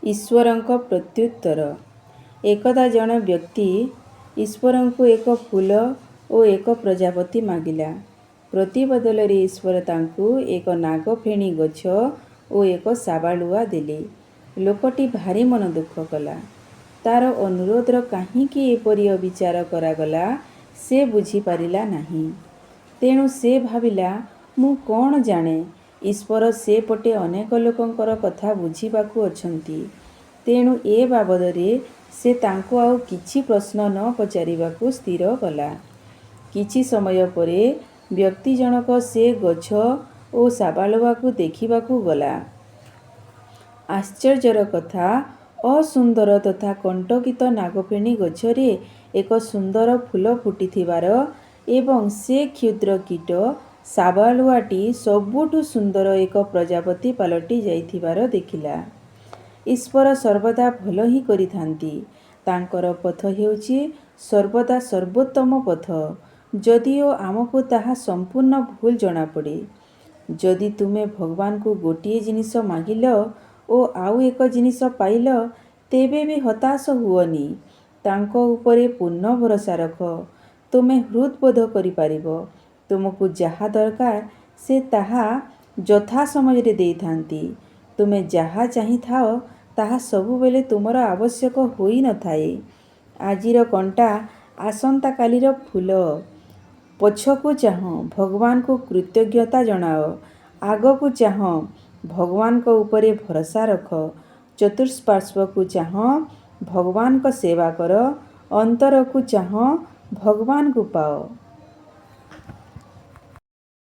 ईश्वरଙ୍କ प्रत्युत्तर। एकदा जଣେ ବ୍ୟକ୍ତି ଈଶ୍ୱରଙ୍କୁ ଏକ ଫୁଲ ଓ ଏକ ପ୍ରଜାପତି ମାଗିଲା। ପ୍ରତିବଦଳରେ ଈଶ୍ୱର ତାଙ୍କୁ ଏକ ନାଗଫେଣି ଗଛ ଓ ଏକ ଶାବାଳୁଆ ଦେଲେ। ଲୋକଟି ଭାରି ମନ ଦୁଃଖ କଲା। ତା'ର ଅନୁରୋଧର କାହିଁକି ଏପରି ଅବିଚାର କରାଗଲା ସେ ବୁଝିପାରିଲା ନାହିଁ। ତେଣୁ ସେ ଭାବିଲା, ମୁଁ କ'ଣ ଜାଣେ, ଈଶ୍ୱର ସେପଟେ ଅନେକ ଲୋକଙ୍କର କଥା ବୁଝିବାକୁ ଅଛନ୍ତି। ତେଣୁ ଏ ବାବଦରେ ସେ ତାଙ୍କୁ ଆଉ କିଛି ପ୍ରଶ୍ନ ନ ପଚାରିବାକୁ ସ୍ଥିର କଲା। କିଛି ସମୟ ପରେ ବ୍ୟକ୍ତି ଜଣକ ସେ ଗଛ ଓ ଶାବାଳୁଆକୁ ଦେଖିବାକୁ ଗଲା। ଆଶ୍ଚର୍ଯ୍ୟର କଥା, ଅସୁନ୍ଦର ତଥା କଣ୍ଟକିତ ନାଗଫେଣି ଗଛରେ ଏକ ସୁନ୍ଦର ଫୁଲ ଫୁଟିଥିବାର ଏବଂ ସେ କ୍ଷୁଦ୍ର କୀଟ ଶାବାଳୁଆଟି ସବୁଠୁ ସୁନ୍ଦର ଏକ ପ୍ରଜାପତି ପାଲଟି ଯାଇଥିବାର ଦେଖିଲା। ଈଶ୍ୱର ସର୍ବଦା ଭଲ ହିଁ କରିଥାନ୍ତି। ତାଙ୍କର ପଥ ହେଉଛି ସର୍ବଦା ସର୍ବୋତ୍ତମ ପଥ, ଯଦିଓ ଆମକୁ ତାହା ସମ୍ପୂର୍ଣ୍ଣ ଭୁଲ ଜଣାପଡ଼େ। ଯଦି ତୁମେ ଭଗବାନଙ୍କୁ ଗୋଟିଏ ଜିନିଷ ମାଗିଲ ଓ ଆଉ ଏକ ଜିନିଷ ପାଇଲ, ତେବେ ବି ହତାଶ ହୁଅନି। ତାଙ୍କ ଉପରେ ପୂର୍ଣ୍ଣ ଭରସା ରଖ। ତୁମେ ହୃଦବୋଧ କରିପାରିବ, ତୁମକୁ ଯାହା ଦରକାର ସେ ତାହା ଯଥା ସମୟରେ ଦେଇଥାନ୍ତି। ତୁମେ ଯାହା ଚାହିଁଥାଅ ତାହା ସବୁବେଳେ ତୁମର ଆବଶ୍ୟକ ହୋଇନଥାଏ। ଆଜିର କଣ୍ଟା ଆସନ୍ତାକାଲିର ଫୁଲ। ପଛକୁ ଚାହଁ, ଭଗବାନଙ୍କୁ କୃତଜ୍ଞତା ଜଣାଅ। ଆଗକୁ ଚାହଁ, ଭଗବାନଙ୍କ ଉପରେ ଭରସା ରଖ। ଚତୁଃପାର୍ଶ୍ୱକୁ ଚାହଁ, ଭଗବାନଙ୍କ ସେବା କର। ଅନ୍ତରକୁ ଚାହଁ, ଭଗବାନଙ୍କୁ ପାଅ।